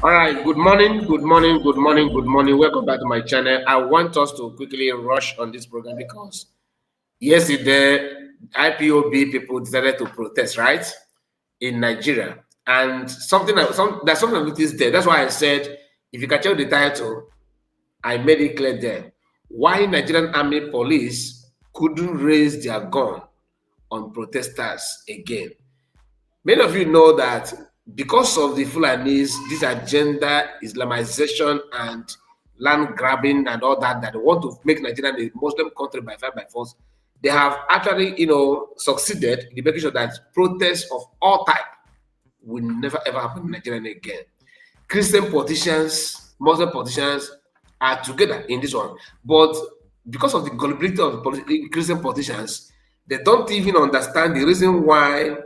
All right, good morning, good morning, good morning, good morning. Welcome back to my channel. I want us to quickly rush on this program because yesterday IPOB people decided to protest, right, in Nigeria. And there's something I noticed there. That's why I said, if you can check the title, I made it clear there. Why Nigerian Army Police couldn't raise their gun on protesters again. Many of you know that because of the Fulanis, this agenda, Islamization and land grabbing and all that, that they want to make Nigeria a Muslim country by fire by force, they have actually, succeeded in making sure that protests of all type will never ever happen in Nigeria again. Christian politicians, Muslim politicians are together in this one, but because of the gullibility of the Christian politicians, they don't even understand the reason why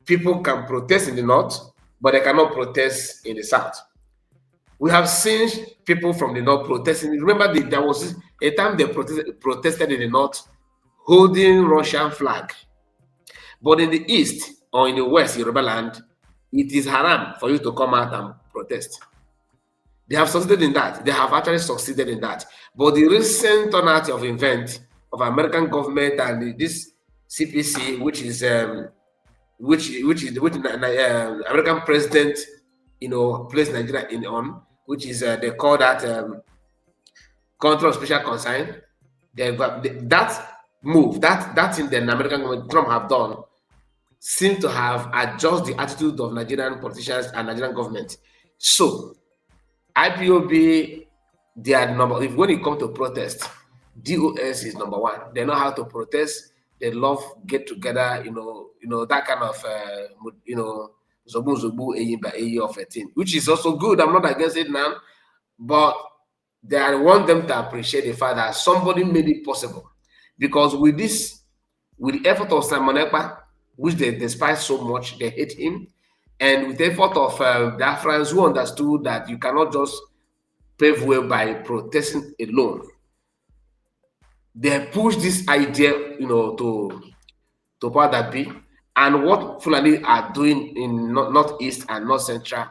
people can protest in the north, but they cannot protest in the south. We have seen people from the north protesting. Remember, there was a time they protested in the north holding Russian flag. But in the east or in the west, Yoruba land, it is haram for you to come out and protest. They have succeeded in that. They have actually succeeded in that. But the recent turnout of event of American government and this CPC, which American president, placed Nigeria on, which is they call that country of special concern. That move, that thing the American government, Trump have done, seem to have adjusted the attitude of Nigerian politicians and Nigerian government. So IPOB, they are number. When it comes to protest, DOS is number one. They know how to protest. They love get together, that kind of, zobu of a thing, which is also good. I'm not against it now, but I want them to appreciate the fact that somebody made it possible. Because with the effort of Simon Ekpa, which they despise so much, they hate him, and with the effort of Biafrans who understood that you cannot just pave way by protesting alone, they push this idea, to power that be. And what Fulani are doing in Northeast and North Central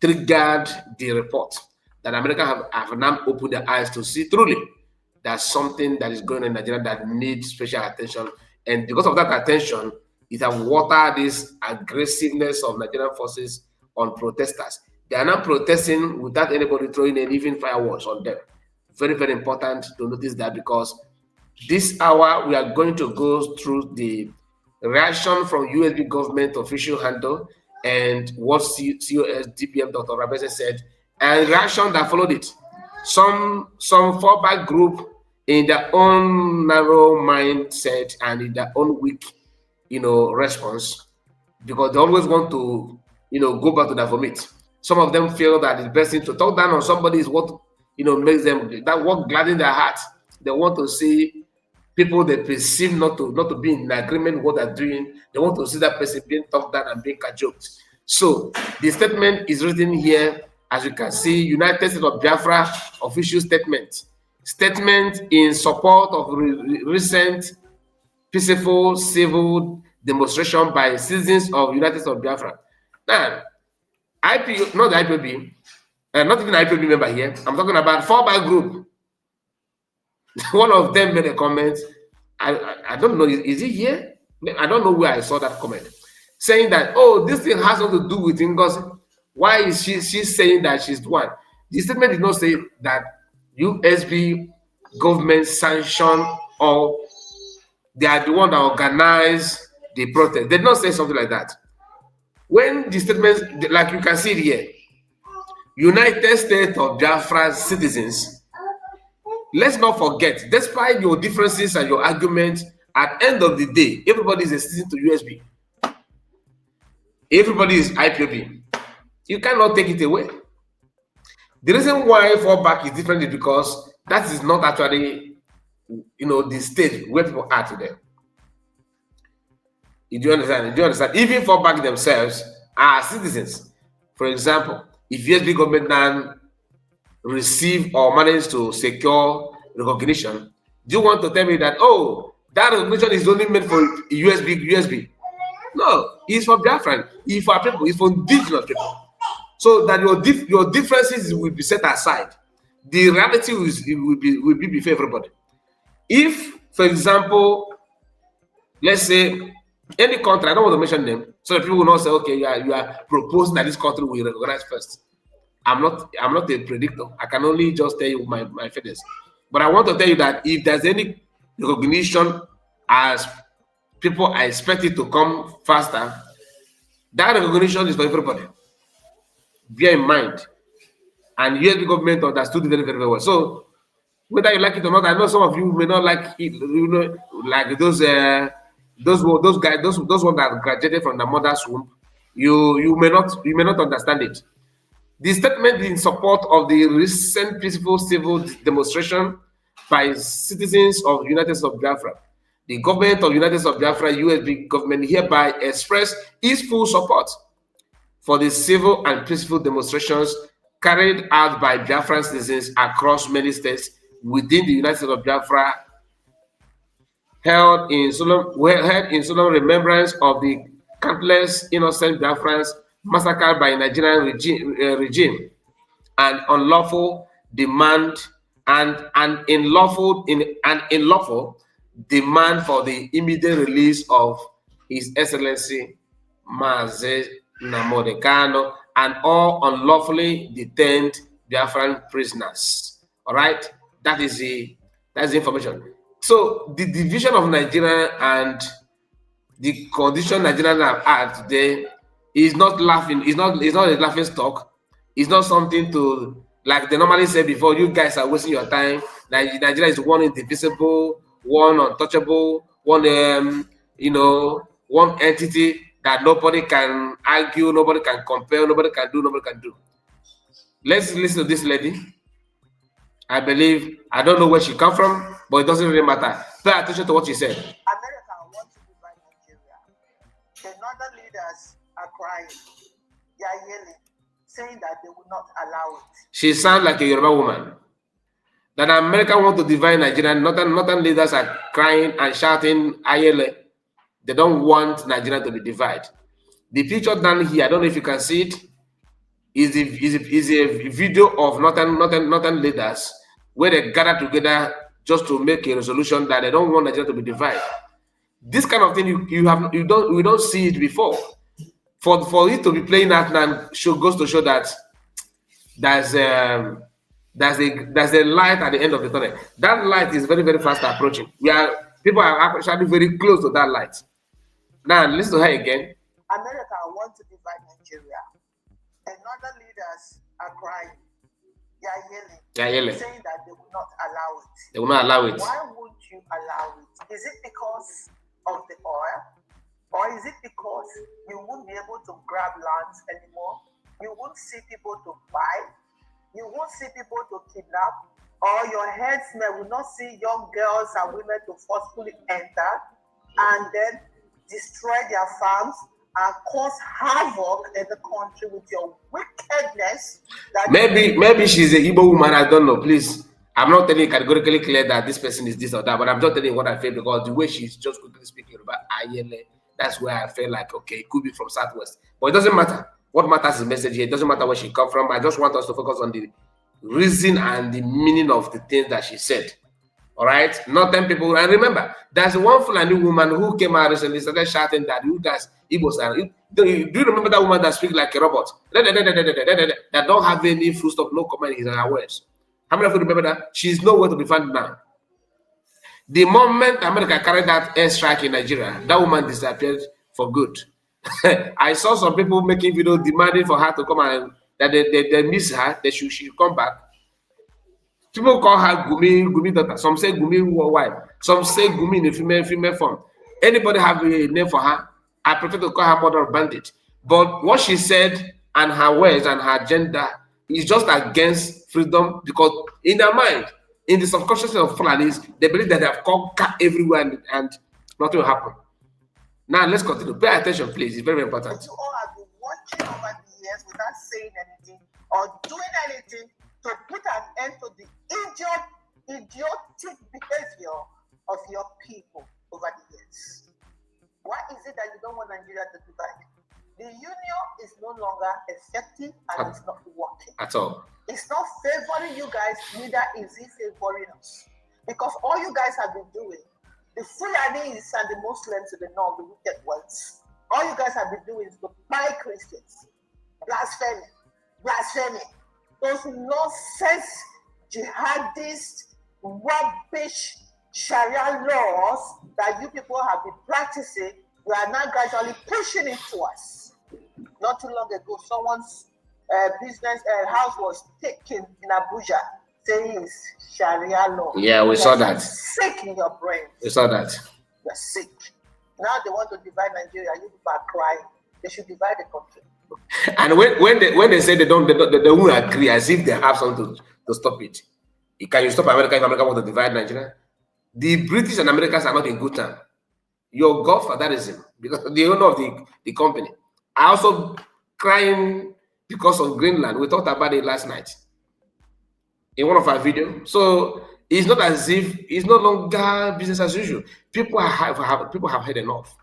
triggered the report that America have now opened their eyes to see truly there's something that is going on in Nigeria that needs special attention. And because of that attention, it has watered this aggressiveness of Nigerian forces on protesters. They are now protesting without anybody throwing any even fireworks on them. Very, very important to notice that, because this hour we are going to go through the reaction from USB government official handle and what COS DPM Dr. Rabese said, and reaction that followed it. Some fallback group in their own narrow mindset and in their own weak, response, because they always want to, go back to the vomit. Some of them feel that the best thing to talk down on somebody is what, makes them, that what gladdens their heart. They want to see people they perceive not to be in agreement with what they're doing. They want to see that person being talked down and being cajoled. So the statement is written here, as you can see, United States of Biafra official statement in support of recent peaceful civil demonstration by citizens of United States of Biafra. Now, not the IPOB, not even IPOB member here. I'm talking about fallback group. One of them made a comment. I don't know, is he here? I don't know where I saw that comment, saying that, oh, this thing has nothing to do with Ngozi. Why is she saying that she's the one? The statement did not say that USB government sanction or they are the one that organize the protest. They did not say something like that. When the statement, like you can see it here, United States of Biafra citizens, let's not forget, despite your differences and your arguments, at the end of the day, everybody is a citizen to USB. Everybody is IPOB. You cannot take it away. The reason why fallback is different is because that is not actually, the stage where people are today. Do you understand? Even fallback themselves are citizens. For example, if USB government now receive or manage to secure recognition, do you want to tell me that, oh, that recognition is only meant for USB? No, it's for Biafran, it's for people, it's for indigenous people. so that your differences will be set aside. The reality will be for everybody. If, for example, let's say any country, I don't want to mention them, so that people will not say, okay, you are proposing that this country will recognize first. I'm not a predictor. I can only just tell you my feelings. But I want to tell you that if there's any recognition as people are expected to come faster, that recognition is for everybody. Bear in mind. And US government understood it very, very well. So whether you like it or not, I know some of you may not like it, like those guys, those ones that graduated from the mother's womb. You may not understand it. The statement in support of the recent peaceful civil demonstration by citizens of the United States of Biafra. The government of the United States of Biafra, USB government, hereby express its full support for the civil and peaceful demonstrations carried out by Biafran citizens across many states within the United States of Biafra, held in solemn remembrance of the countless innocent Biafrans massacred by Nigerian regime and unlawful demand and unlawful demand for the immediate release of His Excellency Mazi Nnamdi Kanu and all unlawfully detained Biafran prisoners. All right, that's the information. So the division of Nigeria and the condition Nigerians are today is not laughing. It's not a laughing stock. It's not something to, like they normally say before, you guys are wasting your time. Nigeria is one indivisible, one untouchable, one one entity that nobody can argue, nobody can compare, nobody can do. Let's listen to this lady. I believe, I don't know where she come from, but it doesn't really matter. Pay attention to what she said. America wants to divide Nigeria. The northern leaders are crying. They are yelling, saying that they will not allow it. She sounds like a Yoruba woman. That America wants to divide Nigeria. Northern leaders are crying and shouting, ayele. They don't want Nigeria to be divided. The picture down here, I don't know if you can see it, is a video of northern leaders where they gather together just to make a resolution that they don't want Nigeria to be divided. This kind of thing we don't see it before. For it to be playing out now goes to show that there's a light at the end of the tunnel. That light is very, very fast approaching. People are actually very close to that light. Now listen to her again. America wants to divide Nigeria. And other leaders are crying. They are yelling, saying that they will not allow it. They will not allow it. Why won't you allow it? Is it because of the oil? Or is it because you won't be able to grab lands anymore? You won't see people to buy? You won't see people to kidnap? Or your headsmen will not see young girls and women to forcefully enter and then destroy their farms and cause havoc in the country with your wickedness? Maybe she's a Igbo woman, I don't know. Please, I'm not telling you categorically clear that this person is this or that, but I'm just telling you what I feel because the way she's just quickly speaking about Ayele, that's where I feel like, okay, it could be from Southwest. But it doesn't matter. What matters is the message here. It doesn't matter where she come from. I just want us to focus on the reason and the meaning of the things that she said. All right? Not 10 people. And remember, there's one Fulani woman who came out recently, started shouting that you guys, Igbos are. Do you remember that woman that speaks like a robot? That don't have any full stop, no comment in her words. How many of you remember that? She's nowhere to be found now. The moment America carried that airstrike in Nigeria, that woman disappeared for good. I saw some people making videos demanding for her to come and that they miss her, that she should come back. People call her Gumi daughter. Some say Gumi wife. Some say Gumi in a female form. Anybody have a name for her? I prefer to call her mother of bandit. But what she said and her words and her agenda is just against freedom because in their mind, in the subconsciousness of Fulanis, they believe that they have conquered everywhere and nothing will happen. Now let's continue. Pay attention, please. It's very, very important. You all have been watching over the years without saying anything or doing anything to put an end to the idiotic behavior of your people over the years. Why is it that you don't want Nigeria to divide? The union is no longer effective and it's not working. At all. It's not favoring you guys, neither is it favoring us. Because all you guys have been doing, the Fulanis and the Muslims in the north, the wicked ones, all you guys have been doing is to buy Christians. Blasphemy. Those nonsense, jihadist, rubbish Sharia laws that you people have been practicing, we are now gradually pushing it to us. Not too long ago, someone's business house was taken in Abuja, saying it's Sharia law. Yeah, we saw that. Sick in your brain. We saw that. You're sick. Now they want to divide Nigeria. You people are crying. They should divide the country. And when they say they won't agree, as if they have something to stop it. Can you stop America if America wants to divide Nigeria? The British and Americans are not in good time. Your godfatherism, because the owner of the company. I also crying because of Greenland. We talked about it last night in one of our videos. So it's not as if it's no longer business as usual. People have had enough.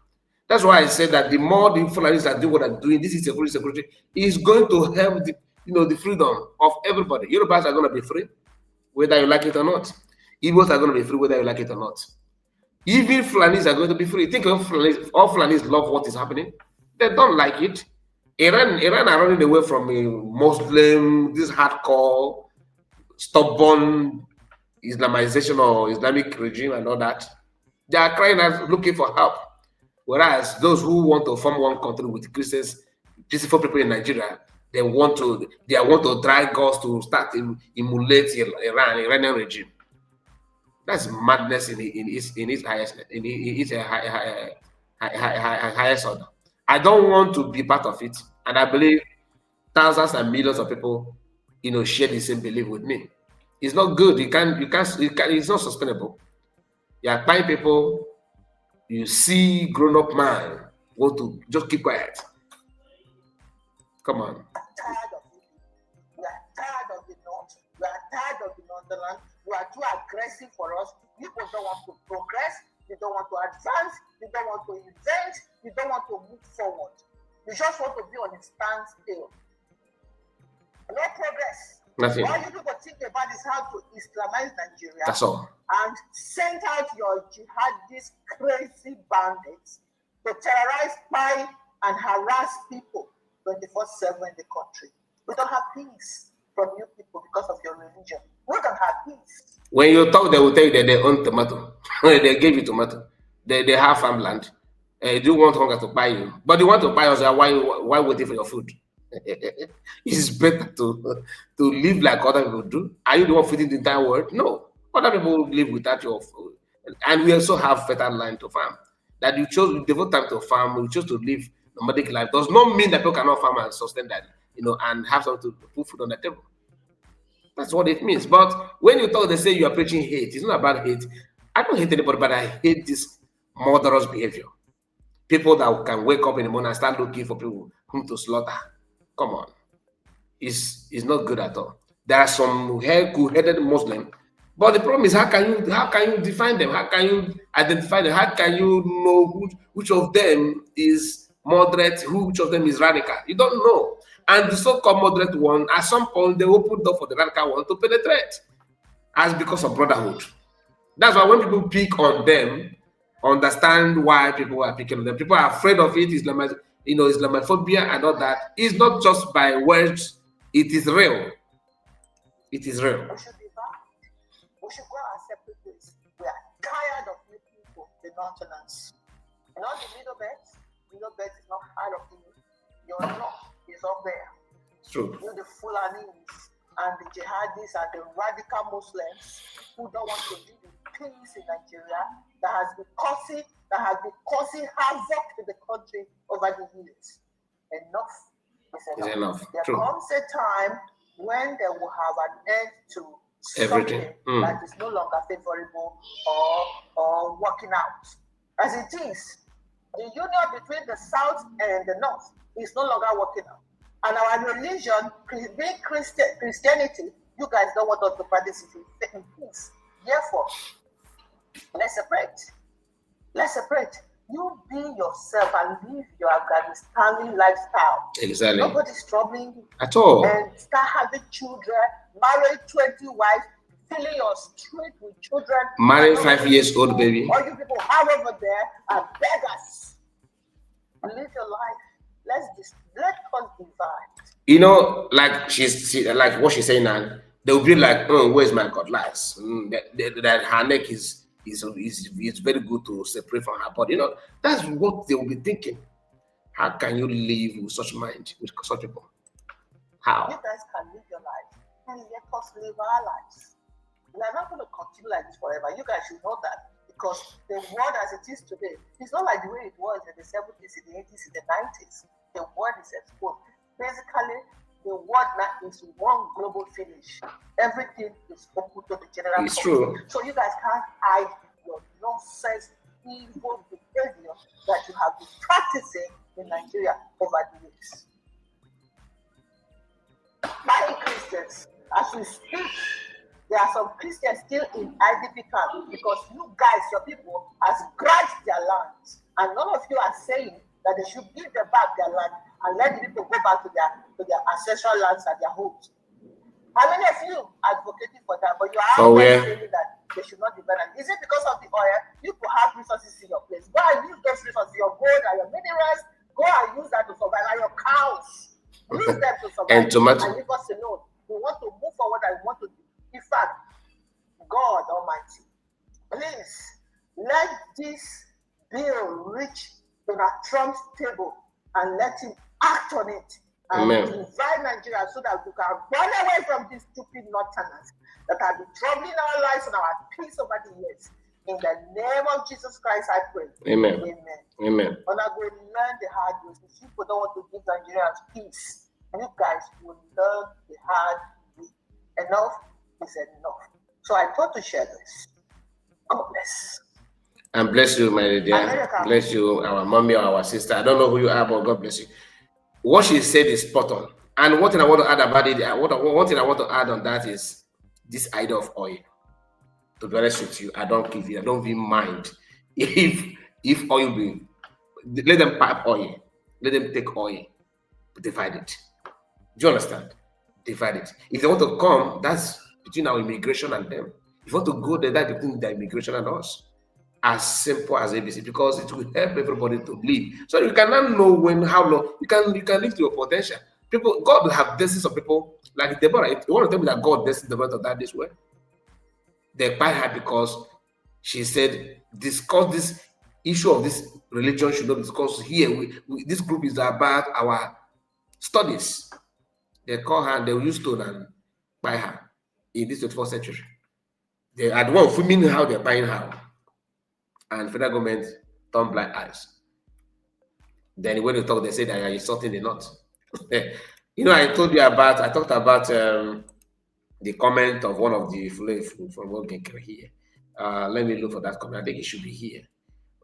That's why I said that the more the Fulanis are doing what they're doing, this is security is going to help the freedom of everybody. Yorubas are going to be free, whether you like it or not. Igbos are going to be free, whether you like it or not. Even Fulanis are going to be free. Think of Fulanis, all Fulanis love what is happening. They don't like it. Iran are running away from a Muslim, this hardcore, stubborn Islamization or Islamic regime and all that. They are crying out, looking for help. Whereas those who want to form one country with Christians, peaceful people in Nigeria, they want to drag us to start emulate Iranian regime. That's madness in its highest order. I don't want to be part of it, and I believe thousands and millions of people, share the same belief with me. It's not good. You can't. It's not sustainable. You are buying people. You see, grown-up man want to just keep quiet. Come on. We are tired of it. We are tired of the North. We are tired of the Northern. You are too aggressive for us. People don't want to progress. They don't want to advance. They don't want to invent. They don't want to move forward. You just want to be on a standstill. No progress. Nothing. All you people think about is how to Islamize Nigeria. That's all. And send out your jihadist crazy bandits to terrorize, spy, and harass people 24/7 in the country. We don't have peace from you people because of your religion. We don't have peace. When you talk, they will tell you that they own tomato. They gave you tomato. They have farmland. They do want hunger to buy you. But they want to buy us. Why waiting for your food? It's better to live like other people do. Are you the one feeding the entire world? No. Other people live without your food. And we also have fertile land to farm. That you devote time to farm, you chose to live nomadic life, does not mean that people cannot farm and sustain that, and have something to put food on the table. That's what it means. But when you talk, they say you are preaching hate. It's not about hate. I don't hate anybody, but I hate this murderous behavior. People that can wake up in the morning and start looking for people whom to slaughter. Come on. It's not good at all. There are some cool-headed Muslims, but the problem is how can you define them? How can you identify them? How can you know which of them is moderate, which of them is radical? You don't know. And the so-called moderate one, at some point, they open door for the radical one to penetrate, as because of brotherhood. That's why when people pick on them, understand why people are picking on them. People are afraid of it. Islamophobia and all that. It's not just by words. It is real. It is real. We should be back. We should go our separate ways. We are tired of you people, the Northerners. Not the Middle Belt. Middle Belt is not hard of you. Your north is up there. It's true. You the Fulanis and the jihadis and the radical Muslims who don't want to live in peace in Nigeria, that has been causing havoc in the country over the years. Enough is enough. There True. comes a time when they will have an end to everything that is no longer favorable or working out. As it is, the union between the South and the North is no longer working out. And our religion, being Christianity, you guys don't want us to practice it in peace. Therefore, let's separate. Let's separate. You be yourself and live your Afghanistani lifestyle. Exactly. Nobody's troubling you. At all. And start having children, marry 20 wives, filling your street with children. Marry 5 years old baby. All you people have over there are beggars. Live your life. Let us divide. You know, like like what she's saying now, they'll be like, oh, where's my cutlass? That her neck is very good to separate from her body. You know, that's what they will be thinking. How can you live with such mind, with such people? How? You guys can live your life and let us live our lives. We are not going to continue like this forever. You guys should know that, because the world as it is today, it's not like the way it was in the 70s, in the 80s, in the 90s. The world is exposed. Basically, the world now is one global finish. Everything is open to the general public. It's true. So you guys can't hide your nonsense, evil behavior that you have been practicing in Nigeria over the years. Many Christians, as we speak, there are some Christians still in IDP camp because you guys, your people, has grudged their lands, and none of you are saying that they should give them back their land and let the people go back to their ancestral lands and their homes. How many of you are advocating for that? But you are saying that they should not be banned. Is it because of the oil? You could have resources in your place. Go and use those resources, your gold and your minerals. Go and use that to survive. And your cows, use them to survive. And tomato. And leave us alone. We want to move forward and we want to. In fact, God Almighty, please let this bill reach Donald Trump's table and let him act on it and divide Nigeria so that we can run away from these stupid northerners that have been troubling our lives and our peace over the years. In the name of Jesus Christ, I pray. Amen. Amen. Amen. And I will learn the hard way. If people don't want to give Nigerians peace, you guys will learn the hard way. Enough is enough. So I thought to share this. God bless. And bless you, my dear. America. Bless you, our mommy or our sister. I don't know who you are, but God bless you. What she said is spot on. And one thing I want to add about it, one thing I want to add on that is this idea of oil. To be honest with you, I don't even mind if oil be, let them pipe oil, let them take oil, divide it. Do you understand? Divide it. If they want to come, that's between our immigration and them. If you want to go there, that's between the immigration and us. As simple as ABC, because it will help everybody to live. So you cannot know how long you can live to your potential. People, God will have destinies of people like Deborah. You want to tell me that God destined Deborah to die this way? They buy her because she said, discuss this issue of this religion should not be discussed here. This group is about our studies. They call her and they will use stone and buy her in this 24th century. They are the one filming how they're buying her. And federal government turn blind eyes. Then when they talk, they say that you're insulting the North. You know, I talked about the comment of one of the from working here. Let me look for that comment. I think it should be here.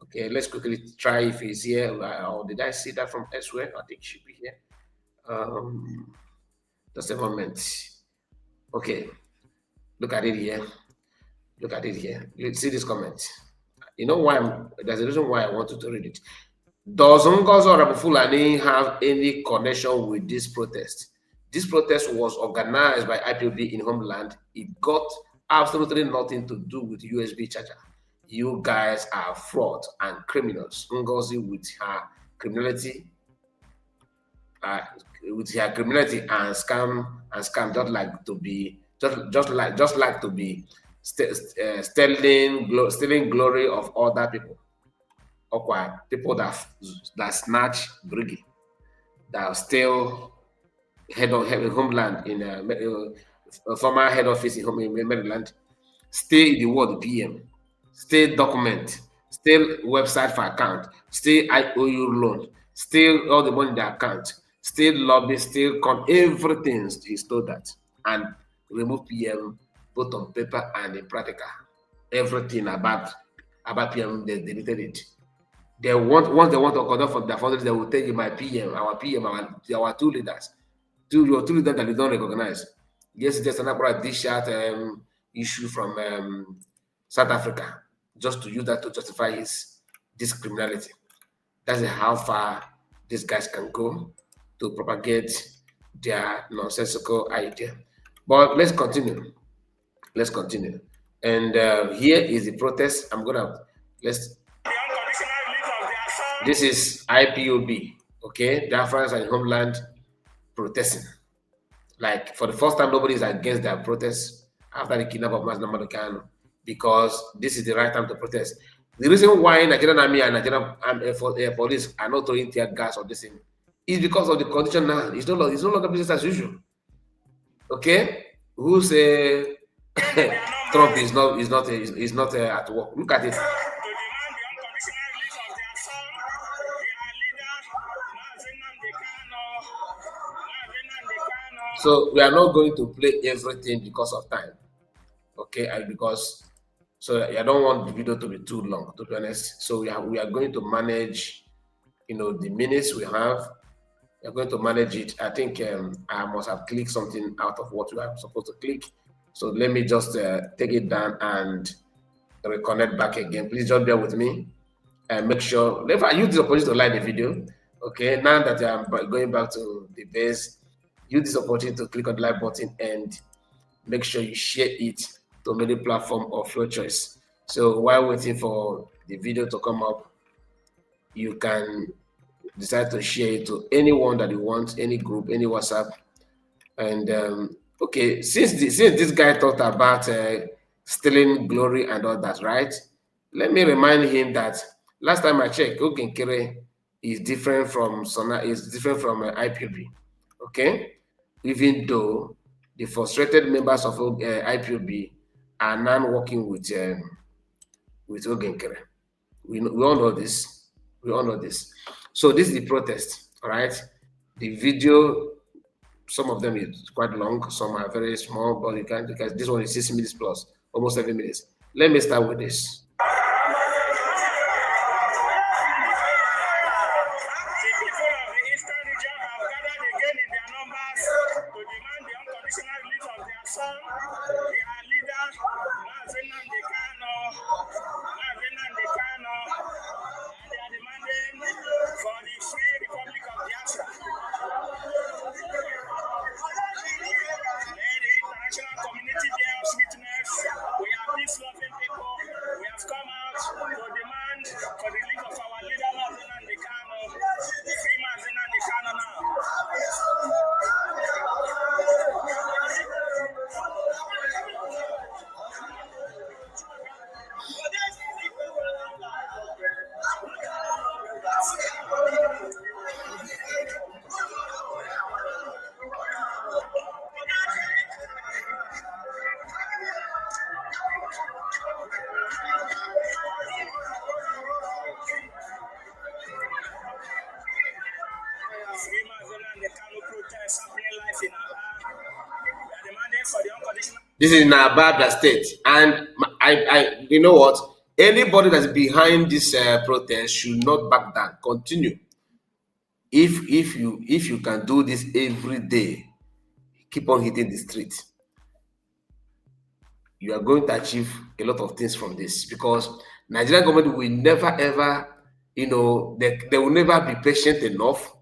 Okay, let's quickly try if it's here. Or did I see that from elsewhere? I think it should be here. Just a moment. Okay, look at it here. Look at it here. Let's see this comment. You know why? There's a reason why I wanted to read it. Does Ngozi Fulani have any connection with this protest? This protest was organized by IPOB in Homeland. It got absolutely nothing to do with USB charger. You guys are fraud and criminals. Ngozi with her criminality, and scam just like to be stealing glory of other people. Okay, people that snatch briggy, that steal head homeland in former head office in Maryland, stay in the world PM, stay document, still website for account, still IOU loan, still all the money in the account, still lobby, still everything he stole that and remove PM both on paper and in practical. Everything about PM, they deleted it. They once they want to conduct from their founders, they will tell you my PM, our two leaders. Your two leaders that you don't recognize. Yes, there's another dish-out issue from South Africa, just to use that to justify this criminality. That's how far these guys can go to propagate their nonsensical idea. But let's continue. Let's continue. And here is the protest. Let's. This is IPOB, okay? Biafrans and Homeland protesting. Like, for the first time, nobody is against their protests after the kidnap of Mas Namadokan, because this is the right time to protest. The reason why Nigerian army and Nigerian police are not throwing tear gas or this thing is because of the condition now. It's no longer business as usual. Okay? Who say Trump is not at work? Look at it. So we are not going to play everything because of time, okay? And because I don't want the video to be too long, to be honest. So we are going to manage, the minutes we have. We are going to manage it. I think I must have clicked something out of what we are supposed to click. So let me just take it down and reconnect back again. Please just bear with me and make sure. If I use this opportunity to like the video, okay? Now that I'm going back to the base, use this opportunity to click on the like button and make sure you share it to many platform of your choice. So while waiting for the video to come up, you can decide to share it to anyone that you want, any group, any WhatsApp. And okay, since this guy talked about stealing glory and all that, right? Let me remind him that last time I checked, Ogenkere is different from IPOB. Okay, even though the frustrated members of IPOB are now working with Ogenkere. We all know this. We all know this. So this is the protest, all right? The video, some of them is quite long, some are very small, but you can, because this one is 6 minutes plus, almost 7 minutes. Let me start with this. This is in Ababa State, and I, you know what? Anybody that's behind this protest should not back down. Continue. If you can do this every day, keep on hitting the street. You are going to achieve a lot of things from this, because Nigerian government will never ever, they will never be patient enough.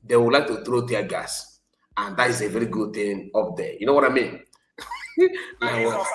They would like to throw tear gas, and that is a very good thing up there. You know what I mean? Like what?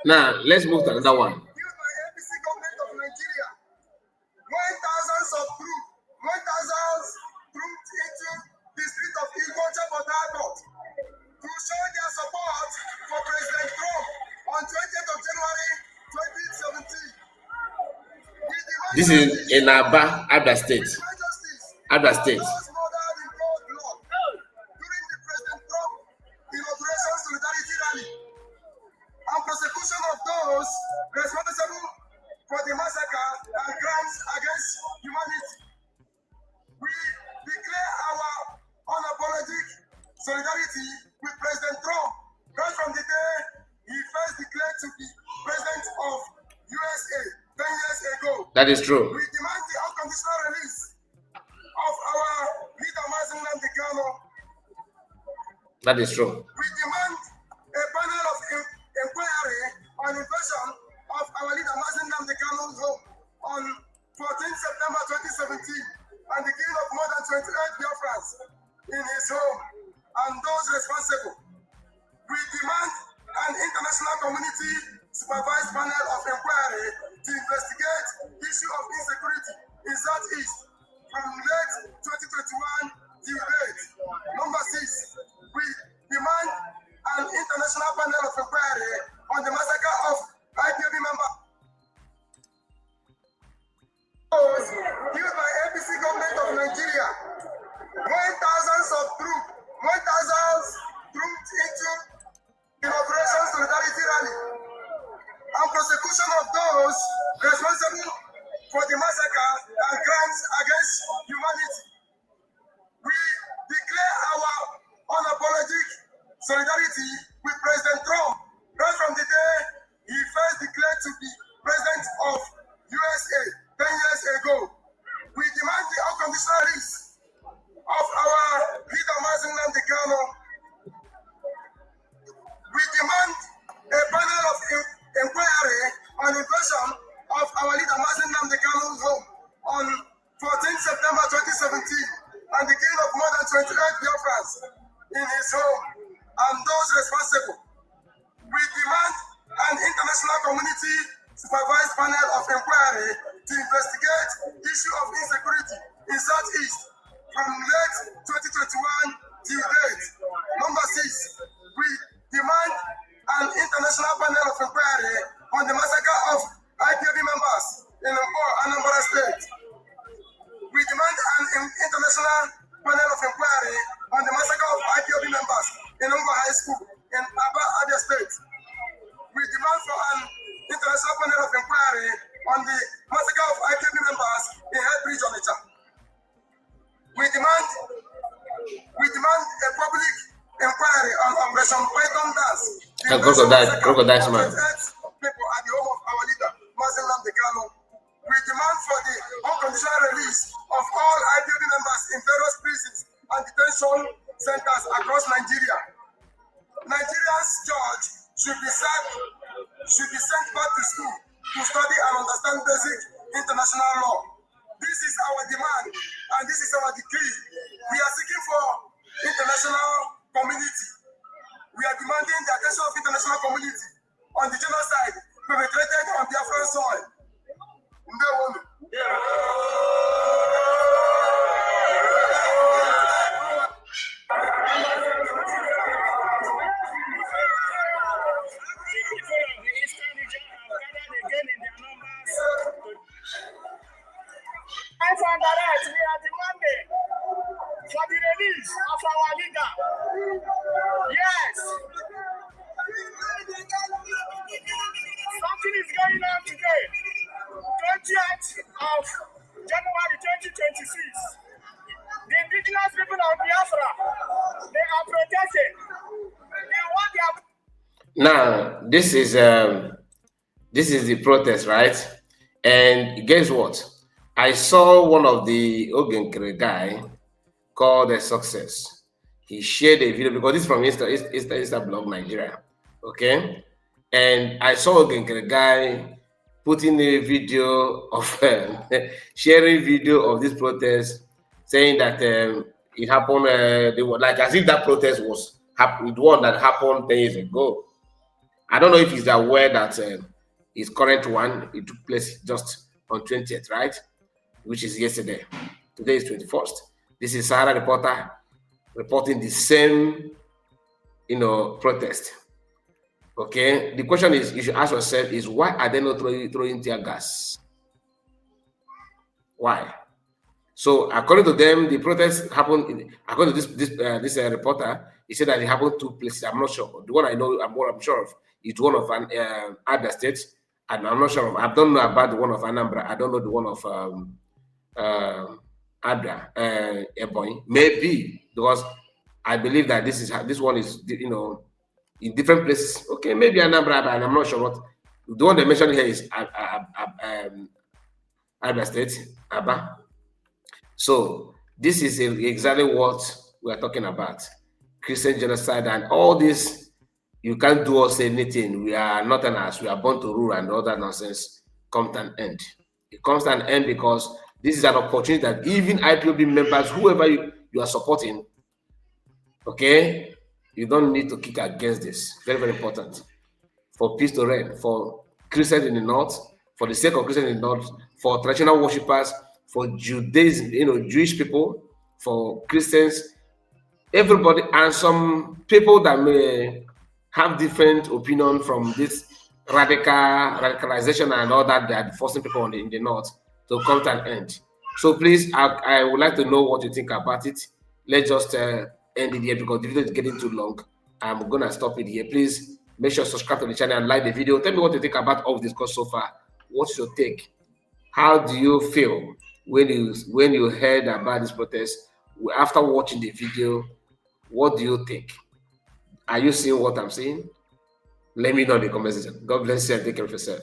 Now let's move to another one. Used by APC government of Nigeria, when thousands of troops into the street of Ilgocha Port Harcourt to show their support for President Trump on 20th of January 2017. This is in Abia State. Abia State. Those murdered in cold blood during the President Trump inauguration solidarity rally and prosecution of those responsible for the massacre and crimes against humanity. We declare our unapologetic solidarity with President Trump right from the day he first declared to be president of USA 10 years ago. That is true. We demand the unconditional release of our leader Mazen Nnamdi Kanu. That is true. We demand a panel of inquiry on invasion of our leader Mazen Nnamdi Kanu's home on 14 September 2017 and the killing of more than 28 Biafrans in his home and those responsible. We demand an international community supervised panel of inquiry to investigate the issue of insecurity in Southeast from late 2021 till date. Number 6, we demand an international panel of inquiry on the massacre of IPOB members used by APC government of Nigeria, when thousands of troops into inauguration solidarity rally and prosecution of those responsible for the massacre and crimes against humanity. We declare our unapologetic solidarity with President Trump right from the day he first declared to be president of USA 10 years ago. We demand the unconditional release of our leader Mazen Nnamdi Kanu. We demand a panel of inquiry on invasion of our leader Mazen Nnamdi Kanu's home on 14 September 2017 and the killing of more than 28 Biafrans in his home and those responsible. We demand an international community supervised panel of inquiry to investigate the issue of insecurity in Southeast from late 2021 till date. Number 6, we demand an international panel of inquiry on the massacre of IPOB members in Anambra State. We demand an international panel of inquiry on the massacre of IPOB members in Umba High School in Abia State. We demand for an international panel of inquiry on the massacre of IPOB members in Headbridge, Onitsha. We demand a public inquiry on Operation Python Dance. Crocodile man. People at the home of our leader, Mazen Nnamdi Kanu. We demand for the unconditional release of all IPOB members in various prisons and detention centers across Nigeria. Nigeria's judge should be sent back to school to study and understand basic international law. This is our demand and this is our decree. We are seeking for international community. We are demanding the attention of international community on the genocide perpetrated on Biafran soil. We are demanding for the release of our leader. Yes. Something is going on today. 20th of January 2026. The indigenous people of Biafra, they are protesting. They want their... Now, this is the protest, right? And guess what? I saw one of the Gu'n guy called a Success. He shared a video because this is from Insta blog Nigeria. Okay, and I saw a Gu'n guy putting a video of sharing video of this protest, saying that it happened. They were like as if that protest was the one that happened 10 years ago. I don't know if he's aware that his current one, it took place just on 20th, right? Which is yesterday. Today is 21st. This is Sahara reporter reporting the same, protest. Okay. The question is, you should ask yourself is, why are they not throwing tear gas? Why? So according to them, the protest happened. According to this reporter, he said that it happened two places. I'm not sure. The one I know, I'm sure of, is one of an other states, and I'm not sure of. I don't know about the one of Anambra. I don't know the one of Abra, Ebonyi. Maybe because I believe that this one is in different places. Okay, maybe Anambra, and I'm not sure what. The one they mentioned here is Abra State, Aba. So this is exactly what we are talking about. Christian genocide and all this, you can't do us anything. We are not an ass. We are born to rule and all that nonsense comes to an end. It comes to an end because this is an opportunity that even IPOB members, whoever you are supporting, okay, you don't need to kick against this. Very, very important. For peace to reign, for Christians in the north, for the sake of Christians in the north, for traditional worshippers, for Judaism, Jewish people, for Christians, everybody, and some people that may have different opinion from this radicalization and all that they are forcing people in the north to come to an end. So please, I would like to know what you think about it. Let's just end it here because the video is getting too long. I'm gonna stop it here. Please make sure to subscribe to the channel and like the video. Tell me what you think about all of this course so far. What's your take? How do you feel when you heard about this protest? After watching the video, what do you think? Are you seeing what I'm seeing? Let me know in the comment section. God bless you and take care of yourself.